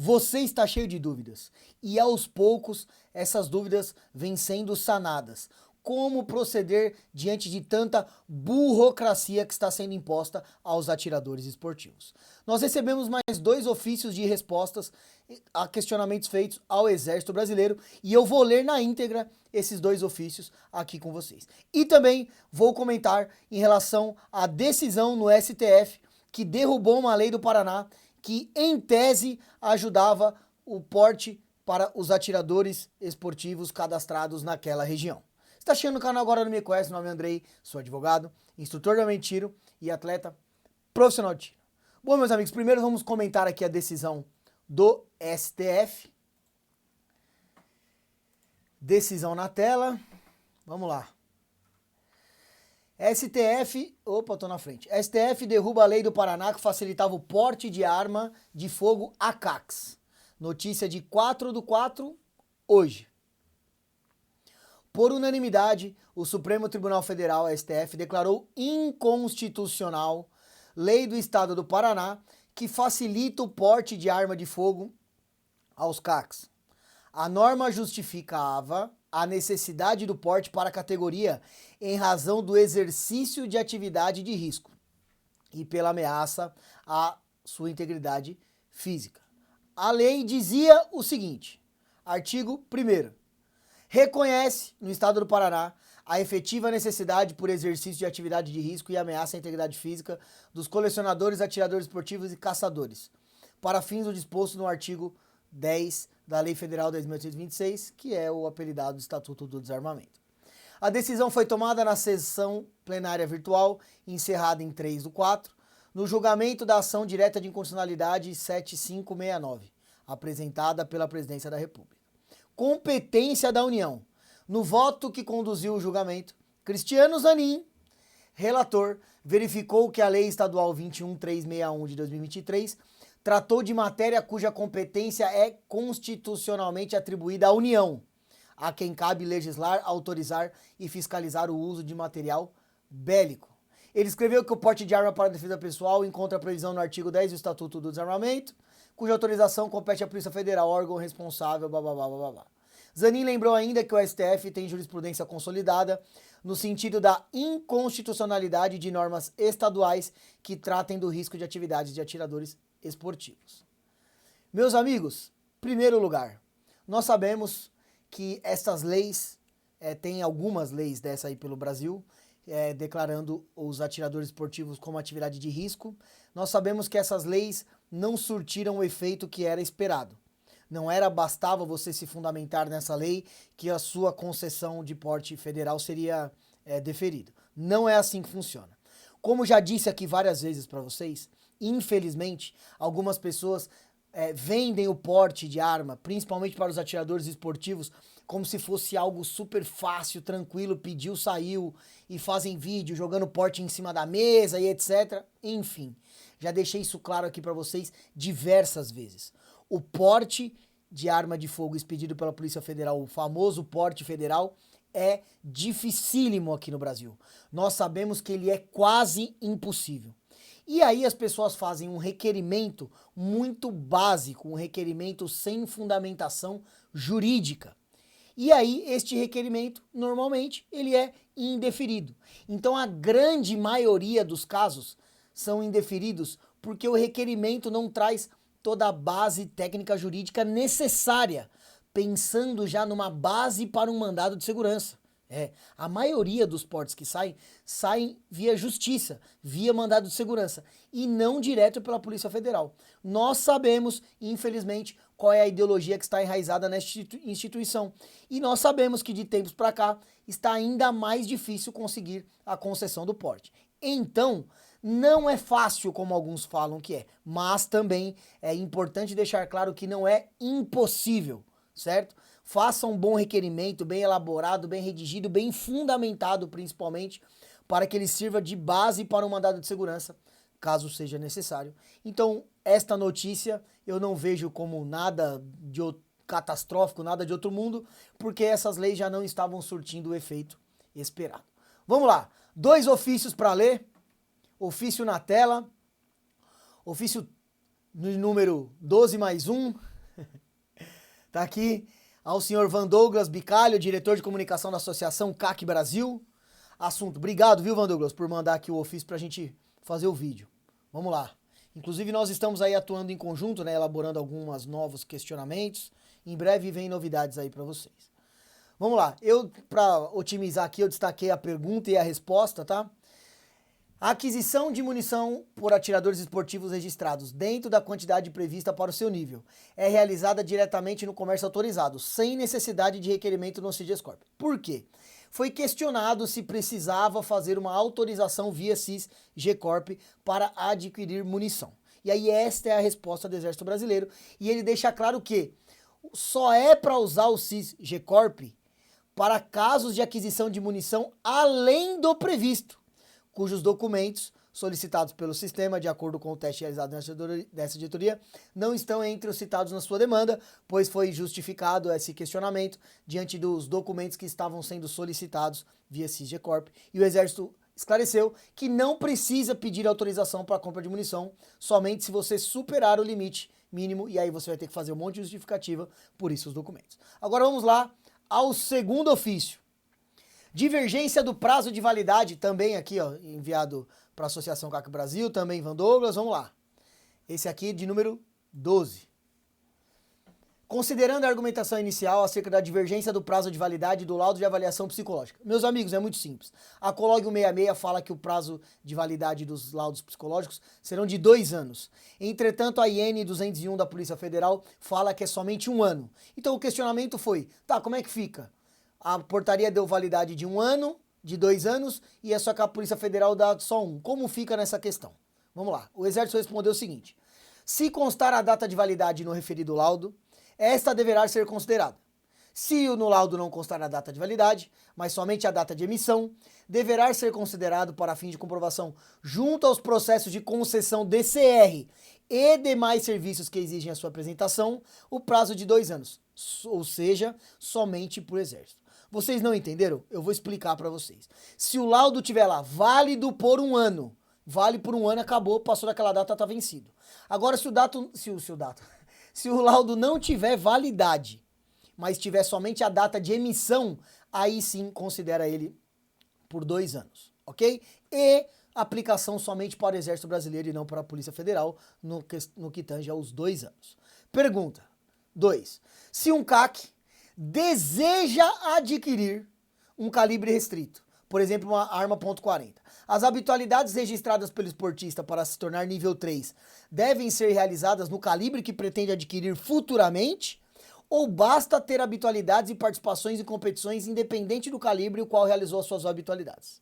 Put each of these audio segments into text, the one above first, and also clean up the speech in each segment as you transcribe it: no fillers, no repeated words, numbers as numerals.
Você está cheio de dúvidas e aos poucos essas dúvidas vêm sendo sanadas. Como proceder diante de tanta burocracia que está sendo imposta aos atiradores esportivos? Nós recebemos mais 2 ofícios de respostas a questionamentos feitos ao Exército Brasileiro e eu vou ler na íntegra esses 2 ofícios aqui com vocês. E também vou comentar em relação à decisão no STF que derrubou uma lei do Paraná que, em tese, ajudava o porte para os atiradores esportivos cadastrados naquela região. Se está chegando no canal agora, não me conhece, meu nome é Andrei, sou advogado, instrutor de arma de tiro e atleta profissional de tiro. Bom, meus amigos, primeiro vamos comentar aqui a decisão do STF. Decisão na tela, vamos lá. STF, opa, tô na frente. STF derruba a lei do Paraná que facilitava o porte de arma de fogo ACAX. Notícia de 4/4, hoje. Por unanimidade, o Supremo Tribunal Federal, STF, declarou inconstitucional lei do Estado do Paraná que facilita o porte de arma de fogo aos CACs. A norma justificava a necessidade do porte para a categoria em razão do exercício de atividade de risco e pela ameaça à sua integridade física. A lei dizia o seguinte, artigo 1º, reconhece no Estado do Paraná a efetiva necessidade por exercício de atividade de risco e ameaça à integridade física dos colecionadores, atiradores esportivos e caçadores, para fins do disposto no artigo 10 da Lei Federal 10.826, que é o apelidado Estatuto do Desarmamento. A decisão foi tomada na sessão plenária virtual, encerrada em 3/4, no julgamento da ação direta de inconstitucionalidade 7569, apresentada pela Presidência da República. Competência da União. No voto que conduziu o julgamento, Cristiano Zanin, relator, verificou que a Lei Estadual 21.361 de 2023 tratou de matéria cuja competência é constitucionalmente atribuída à União, a quem cabe legislar, autorizar e fiscalizar o uso de material bélico. Ele escreveu que o porte de arma para defesa pessoal encontra a previsão no artigo 10 do Estatuto do Desarmamento, cuja autorização compete à Polícia Federal, órgão responsável, blá blá blá blá blá. Zanin lembrou ainda que o STF tem jurisprudência consolidada no sentido da inconstitucionalidade de normas estaduais que tratem do risco de atividades de atiradores esportivos. Meus amigos, primeiro lugar, nós sabemos que essas leis, tem algumas leis dessa aí pelo Brasil, declarando os atiradores esportivos como atividade de risco. Nós sabemos que essas leis não surtiram o efeito que era esperado. Não bastava você se fundamentar nessa lei que a sua concessão de porte federal seria deferido. Não é assim que funciona. Como já disse aqui várias vezes para vocês, infelizmente, algumas pessoas vendem o porte de arma, principalmente para os atiradores esportivos, como se fosse algo super fácil, tranquilo, pediu, saiu, e fazem vídeo jogando porte em cima da mesa e etc. Enfim, já deixei isso claro aqui para vocês diversas vezes. O porte de arma de fogo expedido pela Polícia Federal, o famoso porte federal, é dificílimo aqui no Brasil. Nós sabemos que ele é quase impossível. E aí as pessoas fazem um requerimento muito básico, um requerimento sem fundamentação jurídica. E aí este requerimento, normalmente, ele é indeferido. Então a grande maioria dos casos são indeferidos porque o requerimento não traz toda a base técnica jurídica necessária, pensando já numa base para um mandado de segurança. A maioria dos portes que saem via justiça, via mandado de segurança, e não direto pela Polícia Federal. Nós sabemos, infelizmente, qual é a ideologia que está enraizada nesta instituição. E nós sabemos que de tempos para cá está ainda mais difícil conseguir a concessão do porte. Então, não é fácil como alguns falam que é, mas também é importante deixar claro que não é impossível, certo? Faça um bom requerimento, bem elaborado, bem redigido, bem fundamentado principalmente, para que ele sirva de base para um mandado de segurança, caso seja necessário. Então, esta notícia eu não vejo como nada de catastrófico, nada de outro mundo, porque essas leis já não estavam surtindo o efeito esperado. Vamos lá, 2 ofícios para ler, ofício na tela, ofício no número 12+1, Tá aqui ao senhor Van Douglas Bicalho, diretor de comunicação da Associação CAC Brasil. Assunto. Obrigado, viu, Van Douglas, por mandar aqui o ofício pra gente fazer o vídeo. Vamos lá. Inclusive, nós estamos aí atuando em conjunto, né, elaborando alguns novos questionamentos. Em breve vem novidades aí para vocês. Vamos lá. Para otimizar aqui, eu destaquei a pergunta e a resposta, tá? A aquisição de munição por atiradores esportivos registrados dentro da quantidade prevista para o seu nível é realizada diretamente no comércio autorizado, sem necessidade de requerimento no CIGESCORP. Por quê? Foi questionado se precisava fazer uma autorização via CIS-GCORP para adquirir munição. E aí esta é a resposta do Exército Brasileiro, e ele deixa claro que só é para usar o CIS-GCORP para casos de aquisição de munição além do previsto, cujos documentos solicitados pelo sistema, de acordo com o teste realizado nessa editoria, não estão entre os citados na sua demanda, pois foi justificado esse questionamento diante dos documentos que estavam sendo solicitados via CIS-GCORP, e o Exército esclareceu que não precisa pedir autorização para a compra de munição, somente se você superar o limite mínimo, e aí você vai ter que fazer um monte de justificativa por isso os documentos. Agora vamos lá ao segundo ofício. Divergência do prazo de validade, também aqui, ó, enviado para a Associação CAC Brasil, também Van Douglas, vamos lá. Esse aqui de número 12. Considerando a argumentação inicial acerca da divergência do prazo de validade do laudo de avaliação psicológica. Meus amigos, é muito simples. A Colog 166 fala que o prazo de validade dos laudos psicológicos serão de 2 anos. Entretanto, a IN 201 da Polícia Federal fala que é somente 1 ano. Então o questionamento foi, tá, como é que fica? A portaria deu validade de 1 ano, de 2 anos, e é só que a Polícia Federal dá só 1. Como fica nessa questão? Vamos lá. O Exército respondeu o seguinte: se constar a data de validade no referido laudo, esta deverá ser considerada. Se no laudo não constar a data de validade, mas somente a data de emissão, deverá ser considerado para fim de comprovação junto aos processos de concessão DCR e demais serviços que exigem a sua apresentação, o prazo de 2 anos, ou seja, somente por Exército. Vocês não entenderam? Eu vou explicar para vocês. Se o laudo tiver lá válido por 1 ano, vale por 1 ano, acabou, passou daquela data, tá vencido. Agora se o laudo não tiver validade, mas tiver somente a data de emissão, aí sim considera ele por 2 anos, ok? E aplicação somente para o Exército Brasileiro e não para a Polícia Federal, no que tange aos 2 anos. Pergunta 2. Se um CAC deseja adquirir um calibre restrito, por exemplo, uma arma .40, as habitualidades registradas pelo esportista para se tornar nível 3 devem ser realizadas no calibre que pretende adquirir futuramente, ou basta ter habitualidades e participações em competições independente do calibre o qual realizou as suas habitualidades?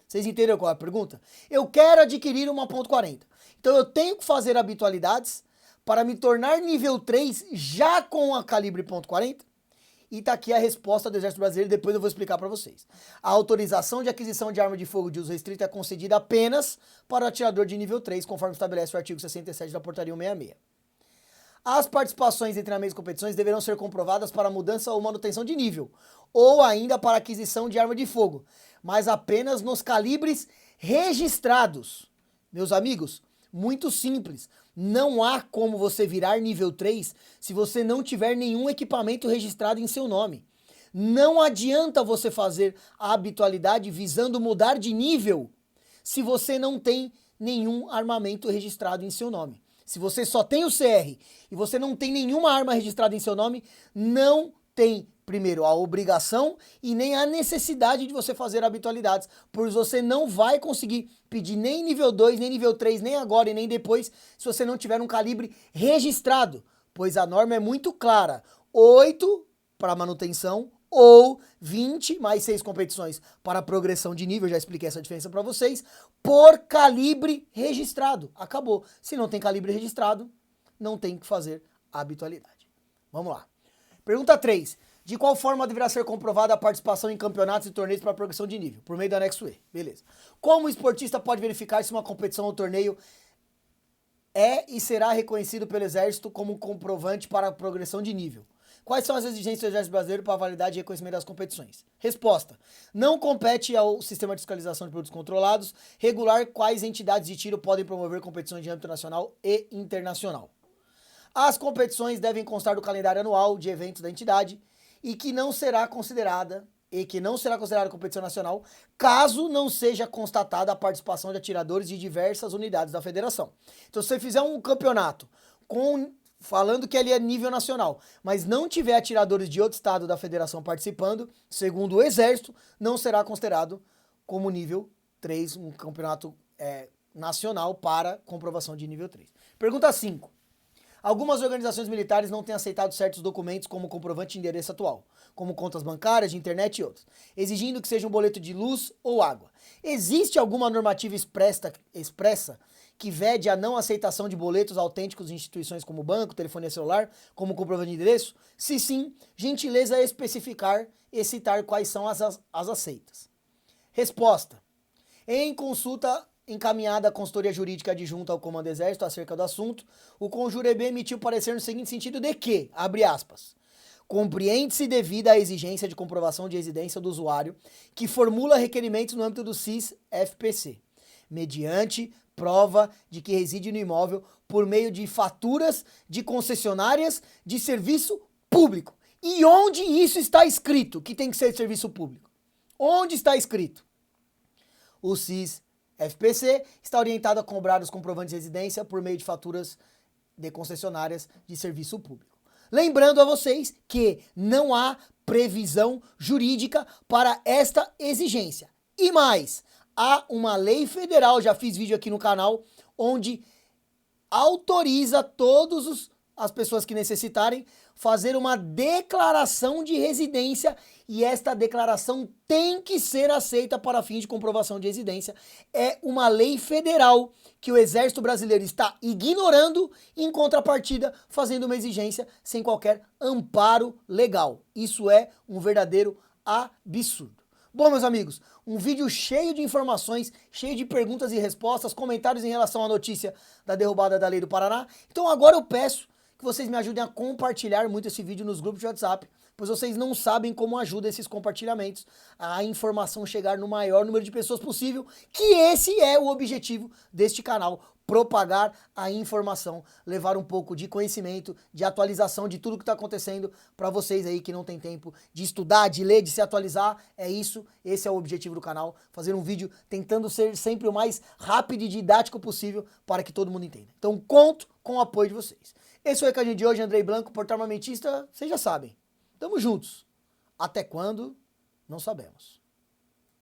Vocês entenderam qual é a pergunta? Eu quero adquirir uma .40, então eu tenho que fazer habitualidades para me tornar nível 3 já com a calibre .40? E tá aqui a resposta do Exército Brasileiro, depois eu vou explicar para vocês. A autorização de aquisição de arma de fogo de uso restrito é concedida apenas para o atirador de nível 3, conforme estabelece o artigo 67 da Portaria 166. As participações em treinamentos e competições deverão ser comprovadas para mudança ou manutenção de nível, ou ainda para aquisição de arma de fogo, mas apenas nos calibres registrados. Meus amigos, muito simples. Não há como você virar nível 3 se você não tiver nenhum equipamento registrado em seu nome. Não adianta você fazer a habitualidade visando mudar de nível se você não tem nenhum armamento registrado em seu nome. Se você só tem o CR e você não tem nenhuma arma registrada em seu nome, não tem, primeiro, a obrigação e nem a necessidade de você fazer habitualidades, pois você não vai conseguir pedir nem nível 2, nem nível 3, nem agora e nem depois, se você não tiver um calibre registrado, pois a norma é muito clara: 8 para manutenção ou 20 mais 6 competições para progressão de nível, já expliquei essa diferença para vocês, por calibre registrado. Acabou. Se não tem calibre registrado, não tem que fazer habitualidade. Vamos lá. Pergunta 3. De qual forma deverá ser comprovada a participação em campeonatos e torneios para progressão de nível? Por meio do anexo E. Beleza. Como o esportista pode verificar se uma competição ou torneio é e será reconhecido pelo Exército como comprovante para a progressão de nível? Quais são as exigências do Exército Brasileiro para a validade e reconhecimento das competições? Resposta. Não compete ao Sistema de Fiscalização de Produtos Controlados regular quais entidades de tiro podem promover competições de âmbito nacional e internacional. As competições devem constar do calendário anual de eventos da entidade e que não será considerada competição nacional, caso não seja constatada a participação de atiradores de diversas unidades da federação. Então, se você fizer um campeonato falando que ele é nível nacional, mas não tiver atiradores de outro estado da federação participando, segundo o Exército, não será considerado como nível 3, um campeonato nacional para comprovação de nível 3. Pergunta 5. Algumas organizações militares não têm aceitado certos documentos como comprovante de endereço atual, como contas bancárias, de internet e outros, exigindo que seja um boleto de luz ou água. Existe alguma normativa expressa que vede a não aceitação de boletos autênticos de instituições como banco, telefonia celular, como comprovante de endereço? Se sim, gentileza especificar e citar quais são as aceitas. Resposta. Em consulta encaminhada à consultoria jurídica adjunta ao Comando Exército acerca do assunto, o Conjureb emitiu parecer no seguinte sentido de que, abre aspas, compreende-se devida à exigência de comprovação de residência do usuário que formula requerimentos no âmbito do CIS-FPC, mediante prova de que reside no imóvel por meio de faturas de concessionárias de serviço público. E onde isso está escrito que tem que ser serviço público? Onde está escrito? O CIS-FPC está orientado a cobrar os comprovantes de residência por meio de faturas de concessionárias de serviço público. Lembrando a vocês que não há previsão jurídica para esta exigência. E mais, há uma lei federal, já fiz vídeo aqui no canal, onde autoriza todas as pessoas que necessitarem fazer uma declaração de residência e esta declaração tem que ser aceita para fins de comprovação de residência. É uma lei federal que o Exército Brasileiro está ignorando, em contrapartida, fazendo uma exigência sem qualquer amparo legal. Isso é um verdadeiro absurdo. Bom, meus amigos, um vídeo cheio de informações, cheio de perguntas e respostas, comentários em relação à notícia da derrubada da Lei do Paraná. Então agora eu peço que vocês me ajudem a compartilhar muito esse vídeo nos grupos de WhatsApp, pois vocês não sabem como ajuda esses compartilhamentos a informação chegar no maior número de pessoas possível, que esse é o objetivo deste canal, propagar a informação, levar um pouco de conhecimento, de atualização de tudo que está acontecendo para vocês aí que não tem tempo de estudar, de ler, de se atualizar. É isso, esse é o objetivo do canal, fazer um vídeo tentando ser sempre o mais rápido e didático possível para que todo mundo entenda. Então conto com o apoio de vocês. Esse foi o recadinho de hoje, Andrei Blanco, portal armamentista, vocês já sabem. Tamo juntos. Até quando? Não sabemos.